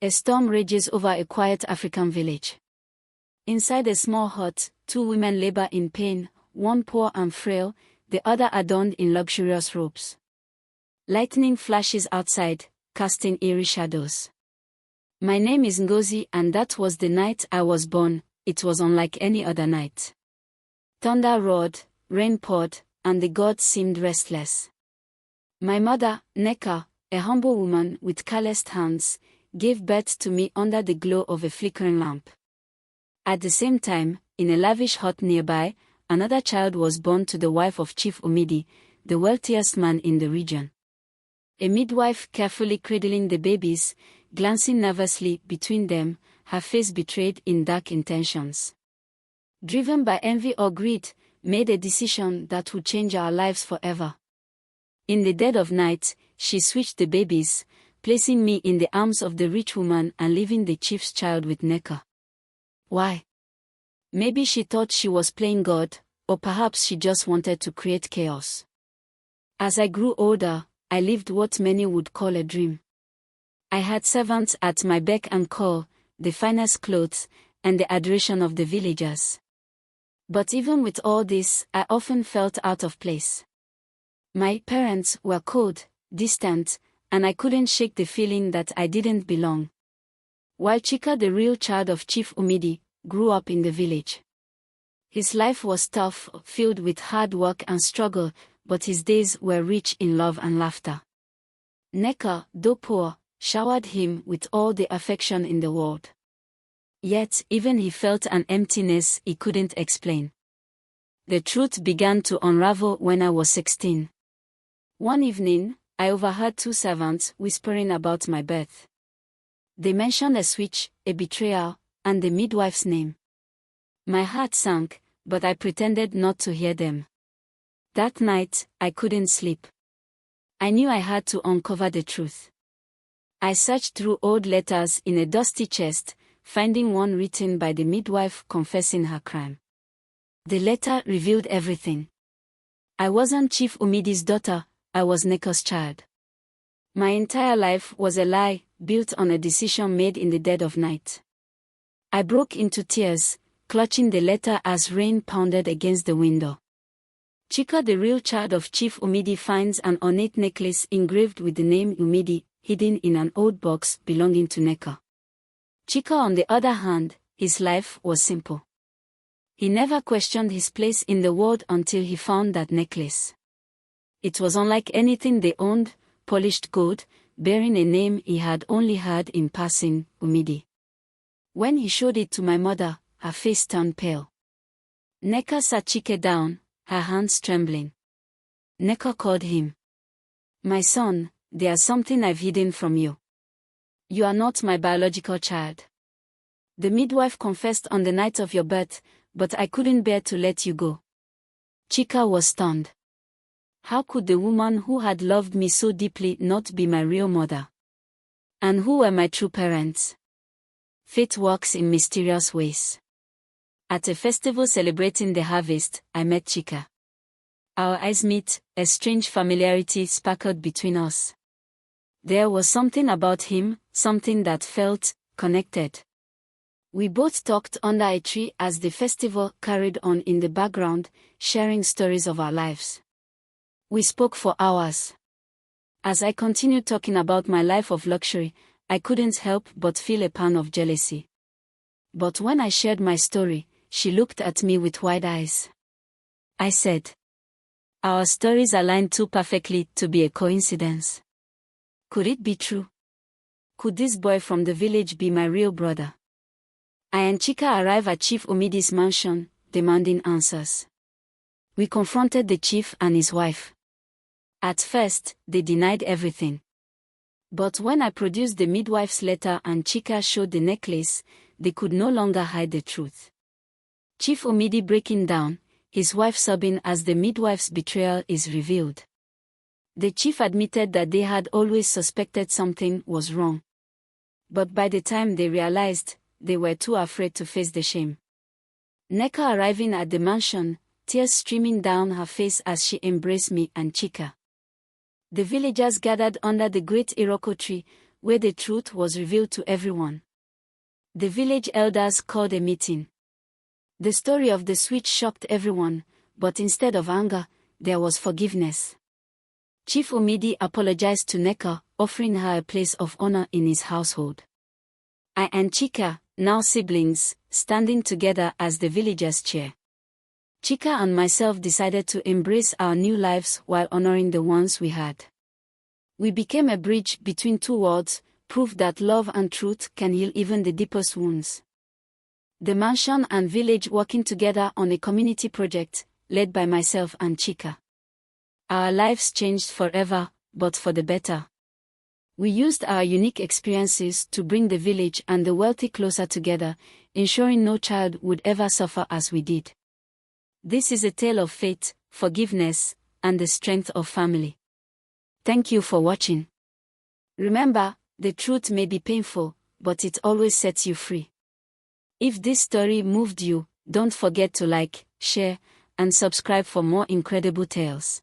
A storm rages over a quiet African village. Inside a small hut, two women labor in pain, one poor and frail, the other adorned in luxurious robes. Lightning flashes outside, casting eerie shadows. My name is Ngozi, and that was the night I was born. It was unlike any other night. Thunder roared, rain poured, and the gods seemed restless. My mother, Neka, a humble woman with calloused hands, gave birth to me under the glow of a flickering lamp. At the same time, in a lavish hut nearby, another child was born to the wife of Chief Umidi, the wealthiest man in the region. A midwife carefully cradling the babies, glancing nervously between them, her face betrayed in dark intentions. Driven by envy or greed, made a decision that would change our lives forever. In the dead of night, she switched the babies, placing me in the arms of the rich woman and leaving the chief's child with Neka. Why? Maybe she thought she was playing God, or perhaps she just wanted to create chaos. As I grew older, I lived what many would call a dream. I had servants at my beck and call, the finest clothes, and the adoration of the villagers. But even with all this, I often felt out of place. My parents were cold, distant, and I couldn't shake the feeling that I didn't belong. While Chika, the real child of Chief Umidi, grew up in the village. His life was tough, filled with hard work and struggle, but his days were rich in love and laughter. Neka, though poor, showered him with all the affection in the world. Yet, even he felt an emptiness he couldn't explain. The truth began to unravel when I was 16. One evening, I overheard two servants whispering about my birth. They mentioned a switch, a betrayal, and the midwife's name. My heart sank, but I pretended not to hear them. That night, I couldn't sleep. I knew I had to uncover the truth. I searched through old letters in a dusty chest, finding one written by the midwife confessing her crime. The letter revealed everything. I wasn't Chief Umidi's daughter, I was Neka's child. My entire life was a lie, built on a decision made in the dead of night. I broke into tears, clutching the letter as rain pounded against the window. Chika, the real child of Chief Umidi, finds an ornate necklace engraved with the name Umidi, hidden in an old box belonging to Neka. Chika, on the other hand, his life was simple. He never questioned his place in the world until he found that necklace. It was unlike anything they owned, polished gold, bearing a name he had only heard in passing, Umidi. When he showed it to my mother, her face turned pale. Neka sat Chika down, her hands trembling. Neka called him. "My son, there's something I've hidden from you. You are not my biological child. The midwife confessed on the night of your birth, but I couldn't bear to let you go." Chika was stunned. How could the woman who had loved me so deeply not be my real mother? And who were my true parents? Fate works in mysterious ways. At a festival celebrating the harvest, I met Chika. Our eyes met, a strange familiarity sparkled between us. There was something about him, something that felt connected. We both talked under a tree as the festival carried on in the background, sharing stories of our lives. We spoke for hours. As I continued talking about my life of luxury, I couldn't help but feel a pang of jealousy. But when I shared my story, she looked at me with wide eyes. I said, "Our stories align too perfectly to be a coincidence. Could it be true? Could this boy from the village be my real brother?" I and Chika arrived at Chief Umidi's mansion, demanding answers. We confronted the chief and his wife. At first, they denied everything. But when I produced the midwife's letter and Chika showed the necklace, they could no longer hide the truth. Chief Umidi breaking down, his wife sobbing as the midwife's betrayal is revealed. The chief admitted that they had always suspected something was wrong. But by the time they realized, they were too afraid to face the shame. Neka arriving at the mansion, tears streaming down her face as she embraced me and Chika. The villagers gathered under the great Iroko tree, where the truth was revealed to everyone. The village elders called a meeting. The story of the switch shocked everyone, but instead of anger, there was forgiveness. Chief Omidi apologized to Neka, offering her a place of honor in his household. I and Chika, now siblings, standing together as the villagers' chair. Chika and myself decided to embrace our new lives while honoring the ones we had. We became a bridge between two worlds, proof that love and truth can heal even the deepest wounds. The mansion and village working together on a community project, led by myself and Chika. Our lives changed forever, but for the better. We used our unique experiences to bring the village and the wealthy closer together, ensuring no child would ever suffer as we did. This is a tale of faith, forgiveness, and the strength of family. Thank you for watching. Remember, the truth may be painful, but it always sets you free. If this story moved you, don't forget to like, share, and subscribe for more incredible tales.